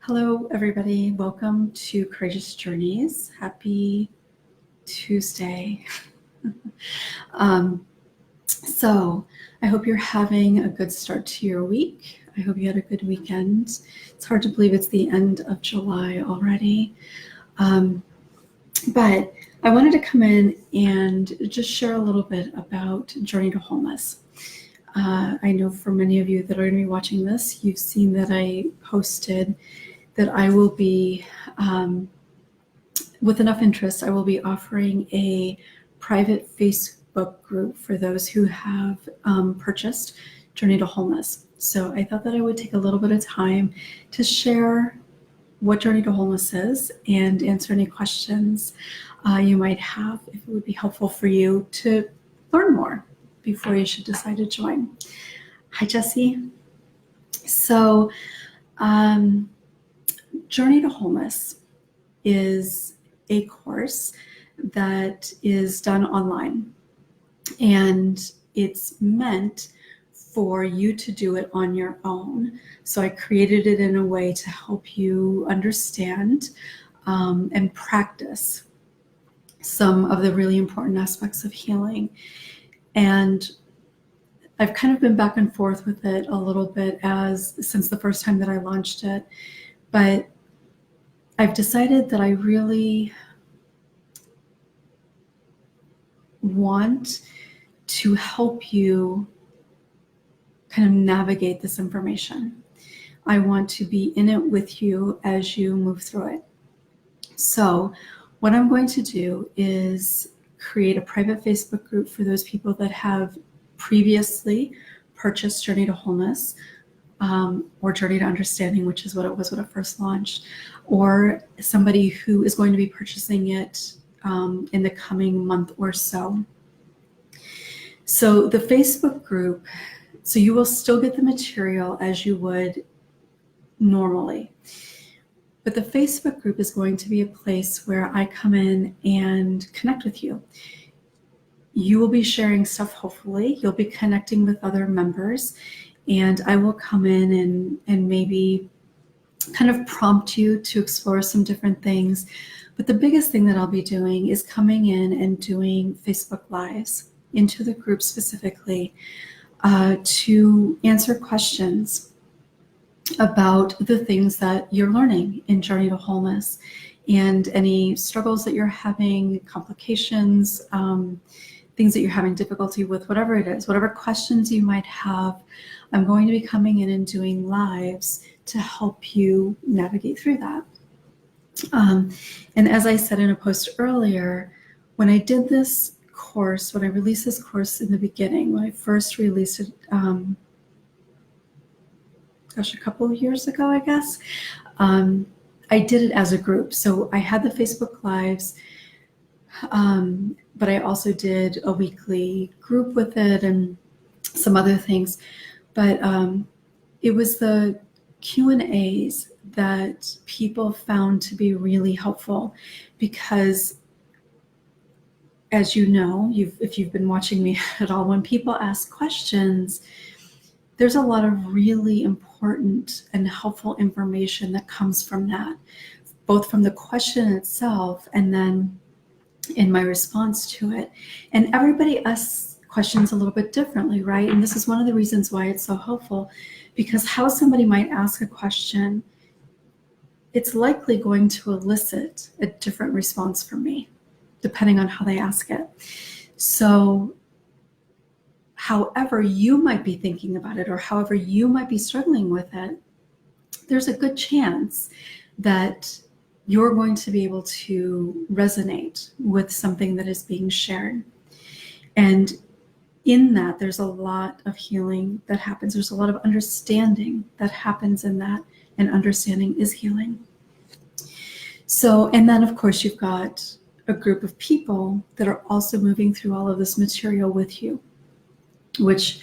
Hello, everybody. Welcome to Courageous Journeys. Happy Tuesday. So I hope you're having a good start to your week. I hope you had a good weekend. It's hard to believe it's the end of July already. But I wanted to come in and just share a little bit about Journey to Wholeness. I know for many of you that are going to be watching this, you've seen that I posted that I will be, with enough interest, I will be offering a private Facebook group for those who have purchased Journey to Wholeness. So I thought that I would take a little bit of time to share what Journey to Wholeness is and answer any questions you might have, if it would be helpful for you to learn more before you should decide to join. Hi, Jessie. So, Journey to Wholeness is a course that is done online, and it's meant for you to do it on your own. So I created it in a way to help you understand and practice some of the really important aspects of healing. And I've kind of been back and forth with it a little bit since the first time that I launched it, but I've decided that I really want to help you kind of navigate this information. I want to be in it with you as you move through it. So what I'm going to do is create a private Facebook group for those people that have previously purchased Journey to Wholeness, or Journey to Understanding, which is what it was when it first launched, or somebody who is going to be purchasing it in the coming month or so. So the Facebook group, so you will still get the material as you would normally, but the Facebook group is going to be a place where I come in and connect with you. You will be sharing stuff, hopefully. You'll be connecting with other members, and I will come in and maybe kind of prompt you to explore some different things. But the biggest thing that I'll be doing is coming in and doing Facebook Lives into the group specifically to answer questions about the things that you're learning in Journey to Wholeness and any struggles that you're having, complications, things that you're having difficulty with, whatever it is, whatever questions you might have. I'm going to be coming in and doing lives to help you navigate through that. And as I said in a post earlier, when I did this course, when I released this course in the beginning, when I first released it, a couple of years ago, I guess, I did it as a group. So I had the Facebook Lives, but I also did a weekly group with it and some other things. But it was the Q&As that people found to be really helpful because, as you know, if you've been watching me at all, when people ask questions, there's a lot of really important and helpful information that comes from that, both from the question itself and then in my response to it. And everybody asks questions a little bit differently, right? And this is one of the reasons why it's so helpful, because how somebody might ask a question, it's likely going to elicit a different response from me, depending on how they ask it. So however you might be thinking about it or however you might be struggling with it, there's a good chance that you're going to be able to resonate with something that is being shared. And in that, there's a lot of healing that happens. There's a lot of understanding that happens in that, and understanding is healing. So, and then of course you've got a group of people that are also moving through all of this material with you, which,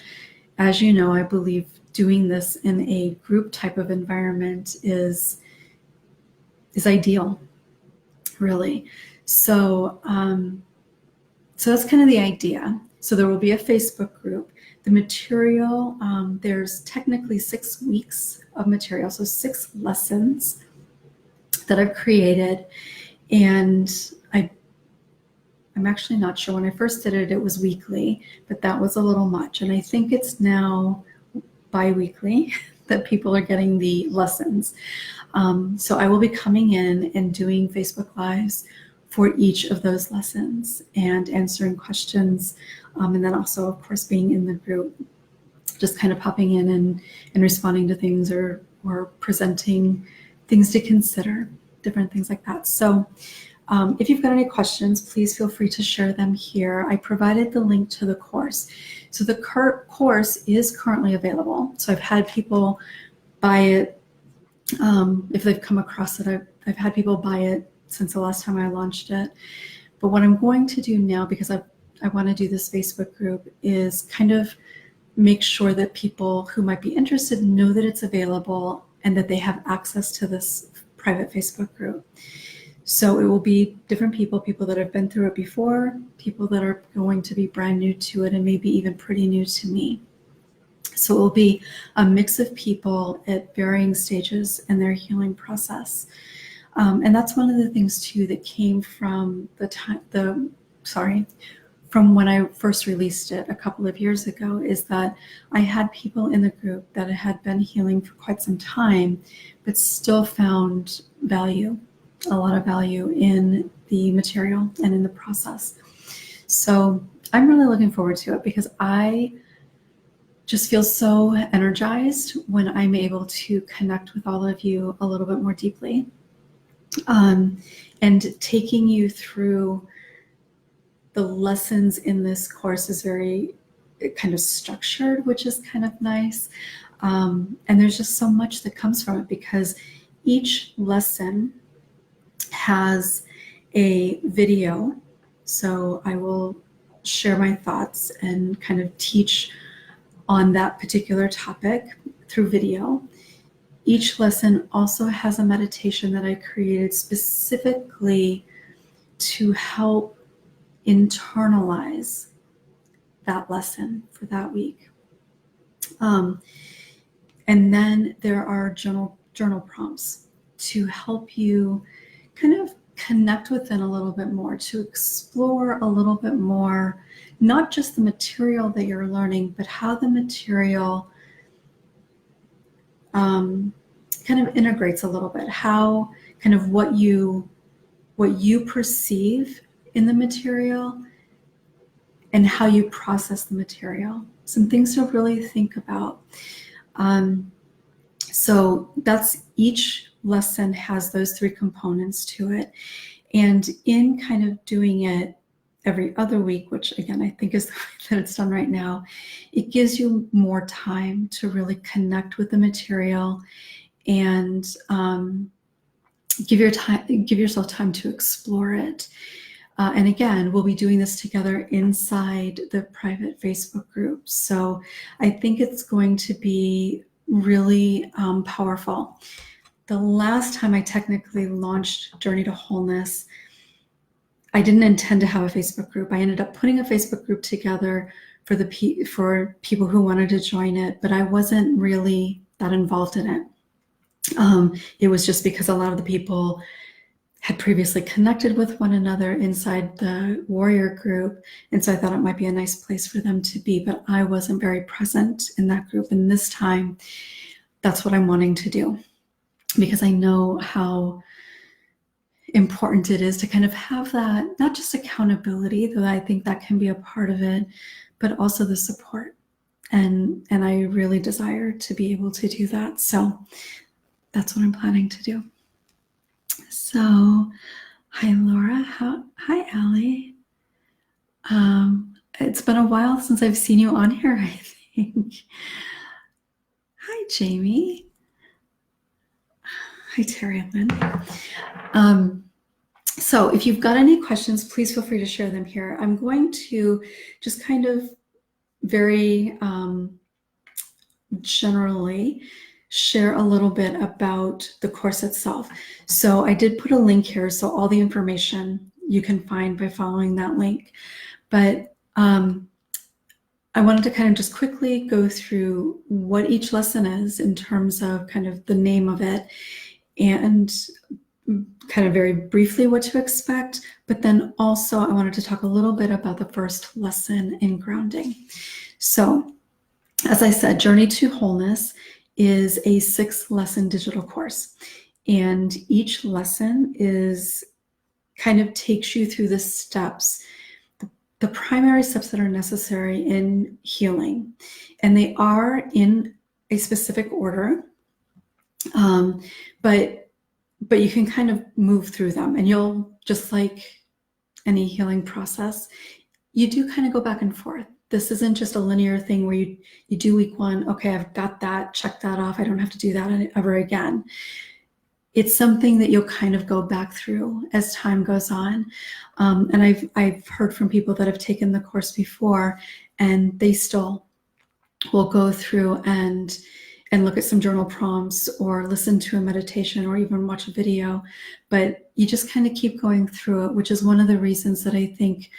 as you know, I believe doing this in a group type of environment is ideal, really. So, so that's kind of the idea. So there will be a Facebook group. The material, there's technically 6 weeks of material, so 6 lessons that I've created. And I'm actually not sure. When I first did it, it was weekly, but that was a little much. And I think it's now bi-weekly that people are getting the lessons. So I will be coming in and doing Facebook Lives for each of those lessons and answering questions. And then also, of course, being in the group, just kind of popping in and responding to things or presenting things to consider, different things like that. So if you've got any questions, please feel free to share them here. I provided the link to the course. So the course is currently available. So I've had people buy it. If they've come across it, I've had people buy it since the last time I launched it. But what I'm going to do now, because I want to do this Facebook group, is kind of make sure that people who might be interested know that it's available and that they have access to this private Facebook group. So it will be different people that have been through it before, people that are going to be brand new to it, and maybe even pretty new to me. So it will be a mix of people at varying stages in their healing process. And that's one of the things too that came from from when I first released it a couple of years ago, is that I had people in the group that had been healing for quite some time, but still found a lot of value in the material and in the process. So I'm really looking forward to it, because I just feel so energized when I'm able to connect with all of you a little bit more deeply. And taking you through the lessons in this course is very kind of structured, which is kind of nice. And there's just so much that comes from it, because each lesson has a video. So I will share my thoughts and kind of teach on that particular topic through video. Each lesson also has a meditation that I created specifically to help internalize that lesson for that week. And then there are journal prompts to help you kind of connect within a little bit more, to explore a little bit more, not just the material that you're learning, but how the material kind of integrates a little bit, how kind of what you perceive in the material and how you process the material. Some things to really think about. So that's, each lesson has those three components to it. And in kind of doing it every other week, which again, I think is the way that it's done right now, it gives you more time to really connect with the material and give yourself time to explore it. And again, we'll be doing this together inside the private Facebook group. So I think it's going to be really powerful. The last time I technically launched Journey to Wholeness, I didn't intend to have a Facebook group. I ended up putting a Facebook group together for people who wanted to join it, but I wasn't really that involved in it. It was just because a lot of the people had previously connected with one another inside the warrior group. And so I thought it might be a nice place for them to be, but I wasn't very present in that group. And this time, that's what I'm wanting to do, because I know how important it is to kind of have that, not just accountability, though I think that can be a part of it, but also the support. And I really desire to be able to do that. So that's what I'm planning to do. So, hi Laura, hi Allie. It's been a while since I've seen you on here, I think. Hi Jamie. Hi Terry and Lynn. So if you've got any questions, please feel free to share them here. I'm going to just kind of very generally share a little bit about the course itself. So I did put a link here, so all the information you can find by following that link. But I wanted to kind of just quickly go through what each lesson is in terms of kind of the name of it, and kind of very briefly what to expect, but then also I wanted to talk a little bit about the first lesson in grounding. So, as I said, Journey to Wholeness is a 6-lesson digital course, and each lesson is kind of takes you through the steps, the primary steps that are necessary in healing, and they are in a specific order, but you can kind of move through them, and you'll, just like any healing process, you do kind of go back and forth. This isn't just a linear thing where you do week 1, okay, I've got that, check that off, I don't have to do that ever again. It's something that you'll kind of go back through as time goes on. And I've heard from people that have taken the course before, and they still will go through and look at some journal prompts or listen to a meditation or even watch a video, but you just kind of keep going through it, which is one of the reasons that I think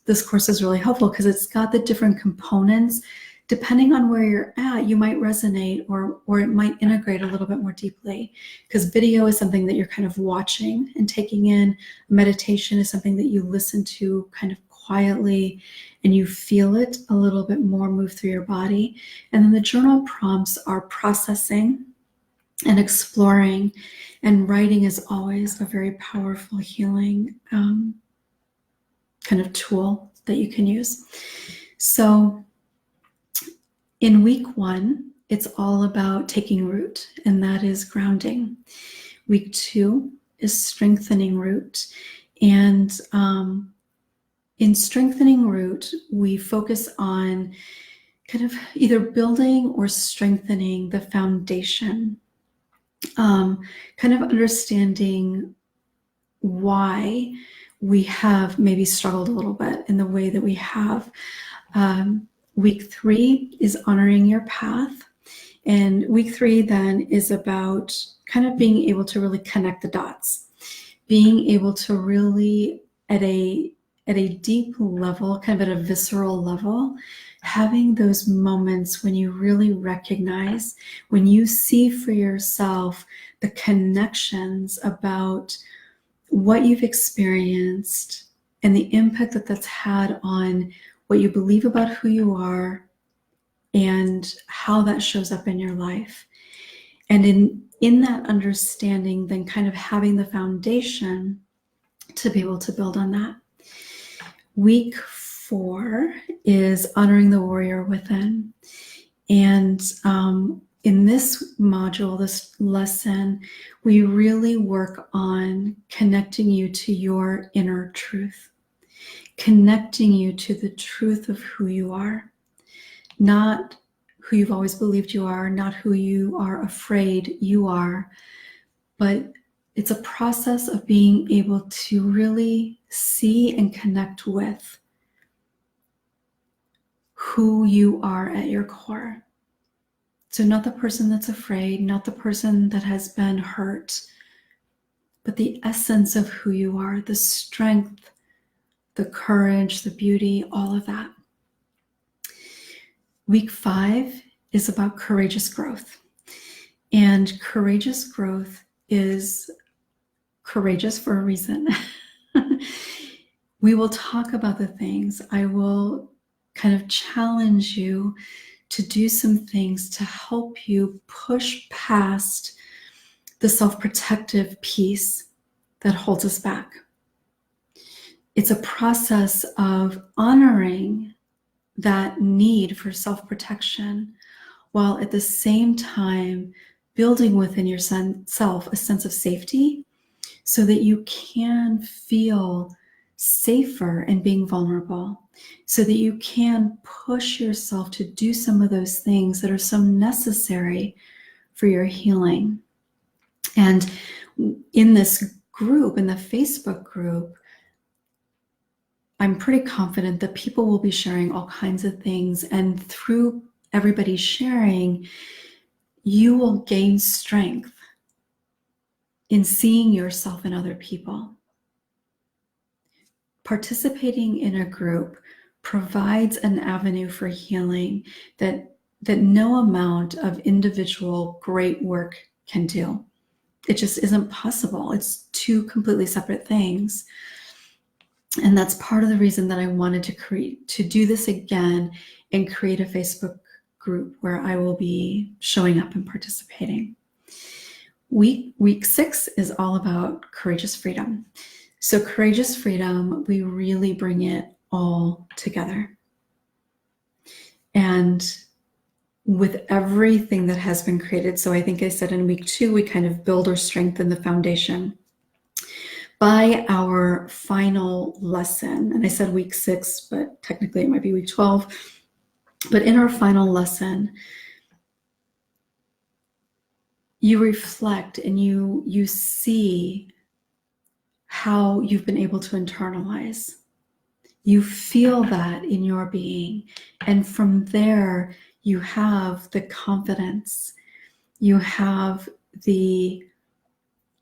this course is really helpful, because it's got the different components. Depending on where you're at, you might resonate or it might integrate a little bit more deeply, because video is something that you're kind of watching and taking in. Meditation is something that you listen to kind of quietly and you feel it a little bit more move through your body. And then the journal prompts are processing and exploring, and writing is always a very powerful healing kind of tool that you can use. So in week 1, it's all about taking root, and that is grounding. Week 2 is strengthening root. And in strengthening root, we focus on kind of either building or strengthening the foundation, kind of understanding why we have maybe struggled a little bit in the way that we have. Week 3 is honoring your path. And week 3 then is about kind of being able to really connect the dots, being able to really at a deep level, kind of at a visceral level, having those moments when you really recognize, when you see for yourself the connections about what you've experienced and the impact that that's had on what you believe about who you are and how that shows up in your life. And in that understanding, then kind of having the foundation to be able to build on that. Week 4 is honoring the warrior within. And in this module, this lesson, we really work on connecting you to your inner truth, connecting you to the truth of who you are, not who you've always believed you are, not who you are afraid you are, but it's a process of being able to really see and connect with who you are at your core. So not the person that's afraid, not the person that has been hurt, but the essence of who you are, the strength, the courage, the beauty, all of that. Week 5 is about courageous growth. And courageous growth is courageous for a reason. We will talk about the things. I will kind of challenge you to do some things to help you push past the self-protective piece that holds us back. It's a process of honoring that need for self-protection, while at the same time building within yourself a sense of safety so that you can feel safer in being vulnerable, so that you can push yourself to do some of those things that are so necessary for your healing. And in this group, in the Facebook group, I'm pretty confident that people will be sharing all kinds of things, and through everybody sharing, you will gain strength in seeing yourself in other people. Participating in a group provides an avenue for healing that no amount of individual great work can do. It just isn't possible. It's two completely separate things. And that's part of the reason that I wanted to do this again and create a Facebook group where I will be showing up and participating. Week 6 is all about courageous freedom. So courageous freedom, we really bring it all together. And with everything that has been created, so I think I said in week 2, we kind of build or strengthen the foundation. By our final lesson, and I said week 6, but technically it might be week 12, but in our final lesson, you reflect and you see how you've been able to internalize. You feel that in your being. And from there, you have the confidence. You have the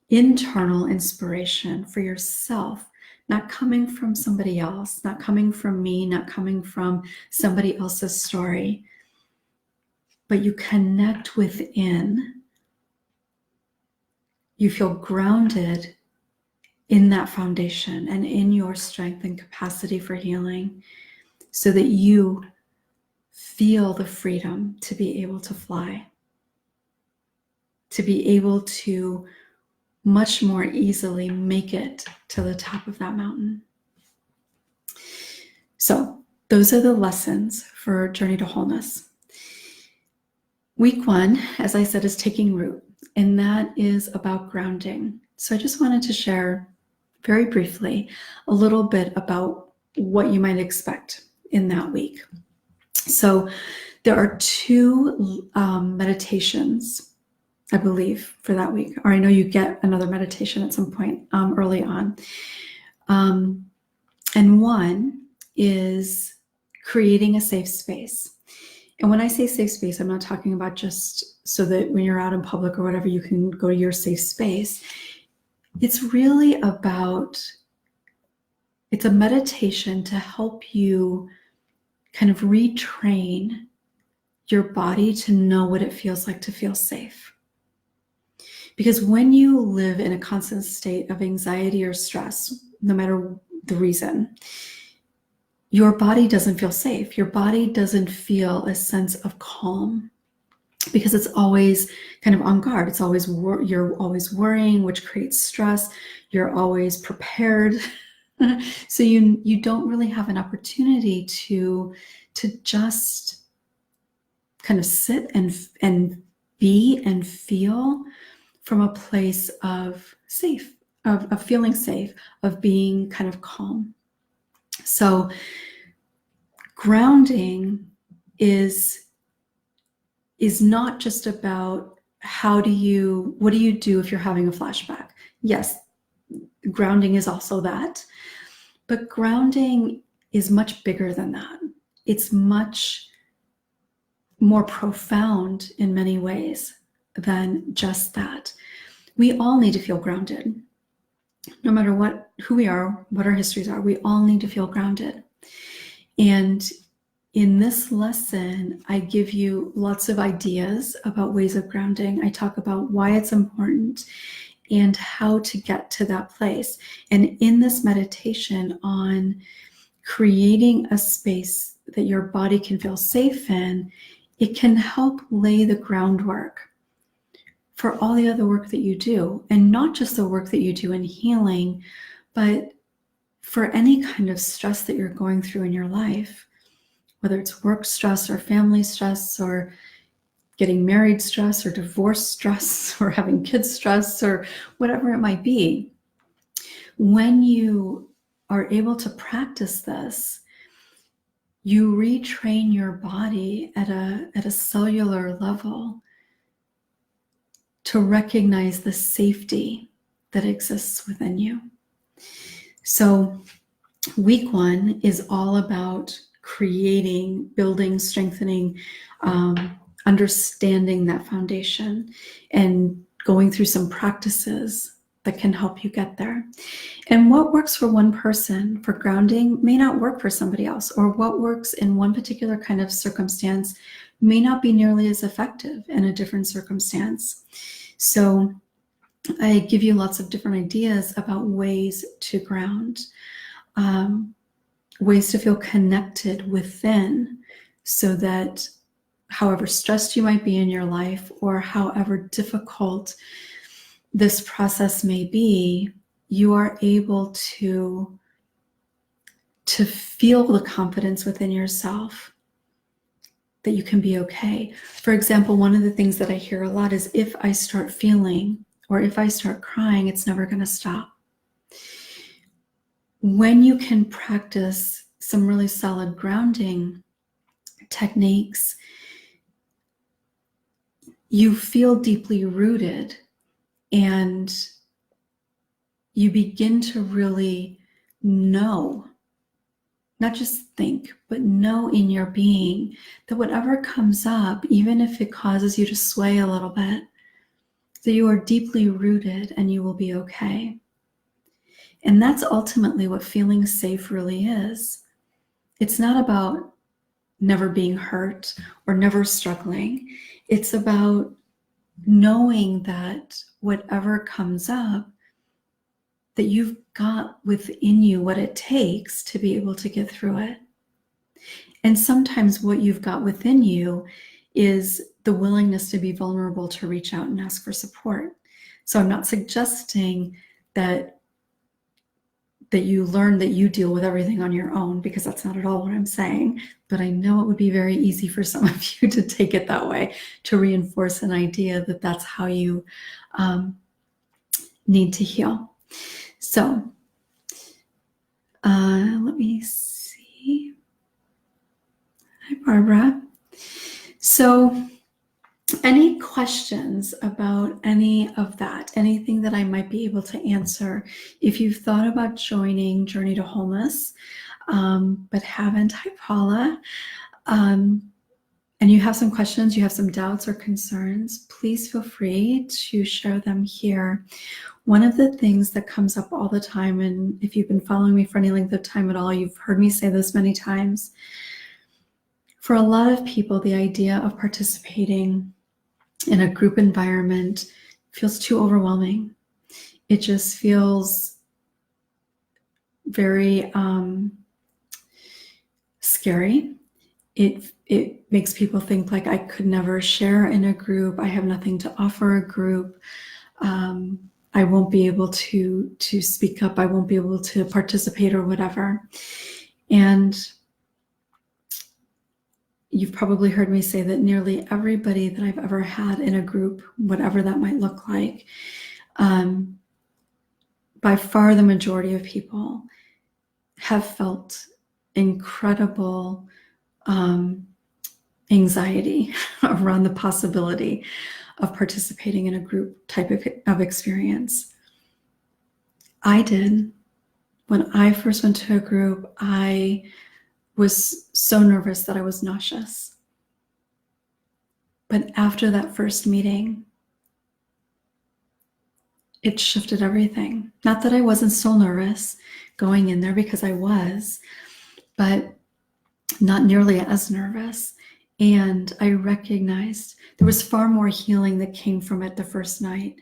internal inspiration for yourself, not coming from somebody else, not coming from me, not coming from somebody else's story, but you connect within. You feel grounded in that foundation and in your strength and capacity for healing, so that you feel the freedom to be able to fly, to be able to much more easily make it to the top of that mountain. So those are the lessons for Journey to Wholeness. Week 1, as I said, is taking root, and that is about grounding. So I just wanted to share very briefly a little bit about what you might expect in that week. So there are 2 meditations, I believe, for that week, or I know you get another meditation at some point early on. And one is creating a safe space. And when I say safe space, I'm not talking about just so that when you're out in public or whatever, you can go to your safe space. It's really about, it's a meditation to help you kind of retrain your body to know what it feels like to feel safe. Because when you live in a constant state of anxiety or stress, no matter the reason, your body doesn't feel safe. Your body doesn't feel a sense of calm, because it's always kind of on guard. It's always you're always worrying, which creates stress. You're always prepared. So you don't really have an opportunity to just kind of sit and be and feel from a place of safe, of feeling safe, of being kind of calm. So grounding is not just about what do you do if you're having a flashback? Yes, grounding is also that, but grounding is much bigger than that. It's much more profound in many ways than just that. We all need to feel grounded. No matter who we are, what our histories are, we all need to feel grounded. And in this lesson, I give you lots of ideas about ways of grounding. I talk about why it's important and how to get to that place. And in this meditation on creating a space that your body can feel safe in, it can help lay the groundwork for all the other work that you do. And not just the work that you do in healing, but for any kind of stress that you're going through in your life, whether it's work stress or family stress or getting married stress or divorce stress or having kids stress or whatever it might be. When you are able to practice this, you retrain your body at a cellular level to recognize the safety that exists within you. So week 1 is all about creating, building, strengthening, understanding that foundation and going through some practices that can help you get there. And what works for one person for grounding may not work for somebody else, or what works in one particular kind of circumstance may not be nearly as effective in a different circumstance. So I give you lots of different ideas about ways to ground, ways to feel connected within, so that however stressed you might be in your life, or however difficult this process may be, you are able to feel the confidence within yourself that you can be okay. For example, one of the things that I hear a lot is, if I start feeling or if I start crying, it's never going to stop. When you can practice some really solid grounding techniques, you feel deeply rooted, and you begin to really know, not just think, but know in your being that whatever comes up, even if it causes you to sway a little bit, that you are deeply rooted and you will be okay. And that's ultimately what feeling safe really is. It's not about never being hurt or never struggling. It's about knowing that whatever comes up, that you've got within you what it takes to be able to get through it. And sometimes what you've got within you is the willingness to be vulnerable, to reach out and ask for support. So I'm not suggesting that you learn that you deal with everything on your own, because that's not at all what I'm saying. But I know it would be very easy for some of you to take it that way, to reinforce an idea that that's how you need to heal. So let me see. Hi, Barbara. So any questions about any of that? Anything that I might be able to answer? If you've thought about joining Journey to Wholeness, but haven't, hi Paula, and you have some questions, you have some doubts or concerns, please feel free to share them here. One of the things that comes up all the time, and if you've been following me for any length of time at all, you've heard me say this many times. For a lot of people, the idea of participating in a group environment feels too overwhelming. It just feels very scary. It makes people think like, I could never share in a group. I have nothing to offer a group. I won't be able to speak up. I won't be able to participate or whatever. And you've probably heard me say that nearly everybody that I've ever had in a group, whatever that might look like, by far the majority of people have felt incredible anxiety around the possibility of participating in a group type of experience. I did. When I first went to a group, I was so nervous that I was nauseous. But after that first meeting, it shifted everything. Not that I wasn't still nervous going in there, because I was, but not nearly as nervous. And I recognized there was far more healing that came from it the first night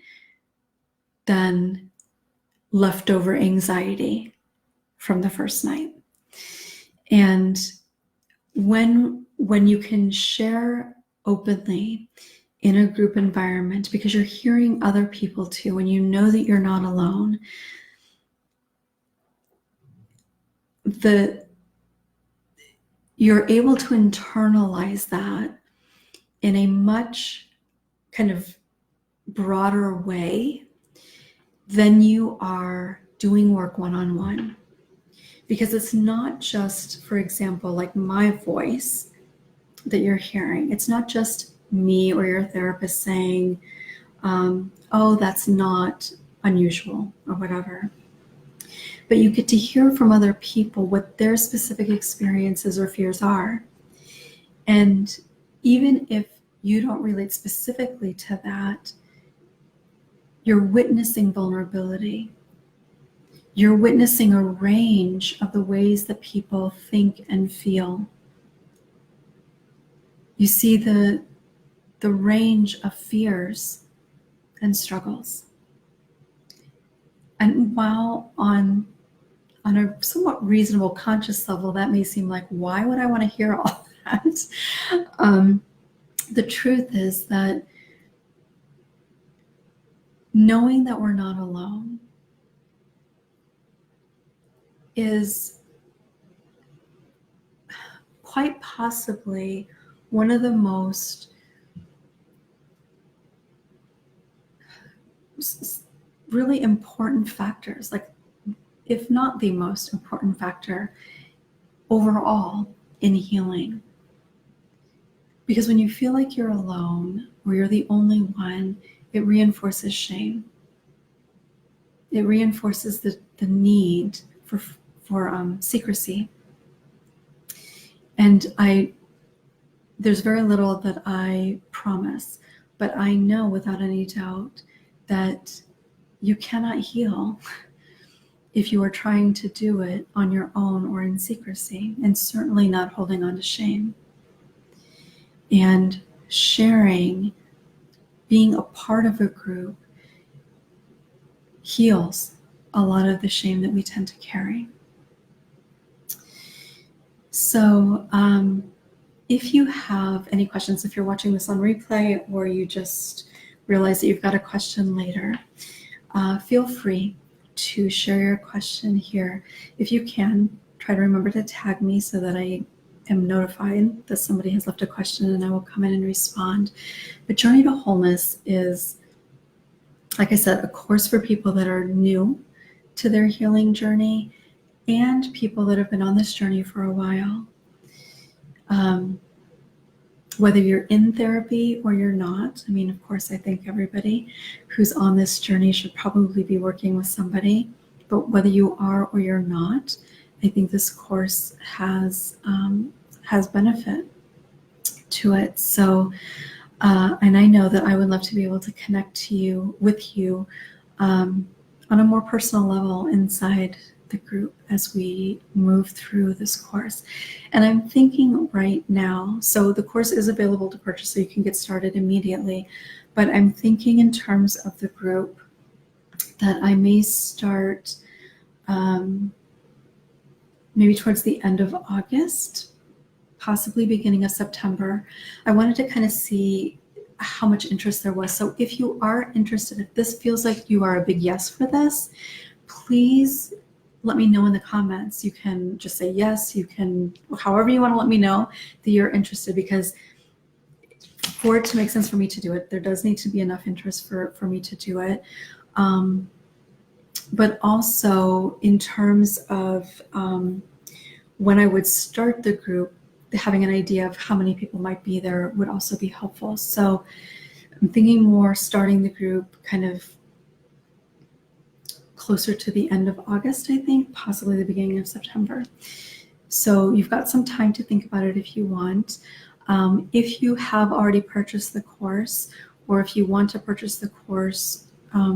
than leftover anxiety from the first night. And when you can share openly in a group environment, because you're hearing other people too, and you know that you're not alone, you're able to internalize that in a much kind of broader way than you are doing work one-on-one. Because it's not just, for example, like my voice that you're hearing. It's not just me or your therapist saying, oh, that's not unusual or whatever. But you get to hear from other people what their specific experiences or fears are. And even if you don't relate specifically to that, you're witnessing vulnerability. You're witnessing a range of the ways that people think and feel. You see the range of fears and struggles. And while on a somewhat reasonable conscious level, that may seem like, why would I want to hear all that? The truth is that knowing that we're not alone is quite possibly one of the most really important factors, like if not the most important factor overall in healing. Because when you feel like you're alone or you're the only one, it reinforces shame. It reinforces the need for secrecy. And there's very little that I promise, but I know without any doubt that you cannot heal if you are trying to do it on your own or in secrecy, and certainly not holding on to shame. And sharing, being a part of a group, heals a lot of the shame that we tend to carry. So if you have any questions, if you're watching this on replay or you just realize that you've got a question later, feel free to share your question here. If you can, try to remember to tag me so that I am notified that somebody has left a question and I will come in and respond. But Journey to Wholeness is, like I said, a course for people that are new to their healing journey and people that have been on this journey for a while. Whether you're in therapy or you're not, I mean, of course, I think everybody who's on this journey should probably be working with somebody, but whether you are or you're not, I think this course has benefit to it. So, and I know that I would love to be able to connect with you on a more personal level inside the group as we move through this course. And I'm thinking right now, so the course is available to purchase, so you can get started immediately, but I'm thinking in terms of the group that I may start maybe towards the end of August, possibly beginning of September. I wanted to kind of see how much interest there was. So if you are interested, if this feels like you are a big yes for this, please let me know in the comments. You can just say yes, you can, however you want to let me know that you're interested, because for it to make sense for me to do it, there does need to be enough interest for me to do it. But also in terms of when I would start the group, having an idea of how many people might be there would also be helpful. So I'm thinking more starting the group kind of closer to the end of August, I think, possibly the beginning of September. So you've got some time to think about it if you want. If you have already purchased the course, or if you want to purchase the course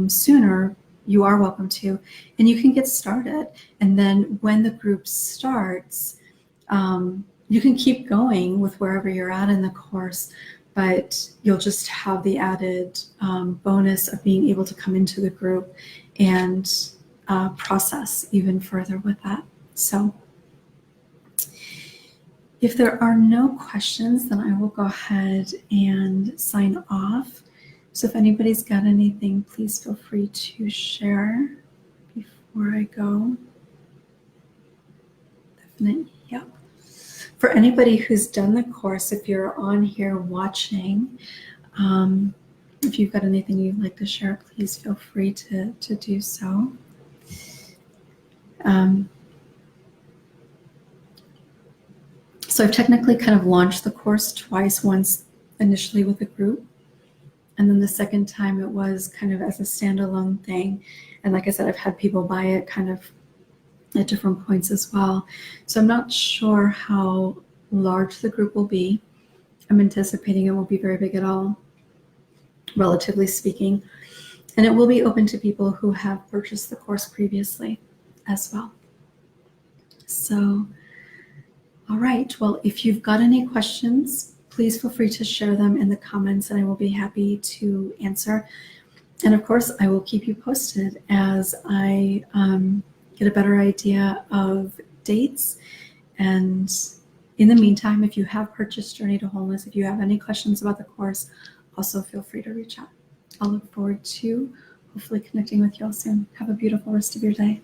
sooner, you are welcome to, and you can get started. And then when the group starts, you can keep going with wherever you're at in the course, but you'll just have the added bonus of being able to come into the group and process even further with that. So if there are no questions, then I will go ahead and sign off. So if anybody's got anything, please feel free to share before I go. Definitely, yep. For anybody who's done the course, if you're on here watching, if you've got anything you'd like to share, please feel free to do so. So I've technically kind of launched the course twice, once initially with a group, and then the second time it was kind of as a standalone thing. And like I said, I've had people buy it kind of at different points as well. So I'm not sure how large the group will be. I'm anticipating it won't be very big at all, relatively speaking. And it will be open to people who have purchased the course previously as well. So, all right, well, if you've got any questions, please feel free to share them in the comments and I will be happy to answer. And of course, I will keep you posted as I get a better idea of dates. And in the meantime, if you have purchased Journey to Wholeness, if you have any questions about the course, also feel free to reach out. I'll look forward to hopefully connecting with you all soon. Have a beautiful rest of your day.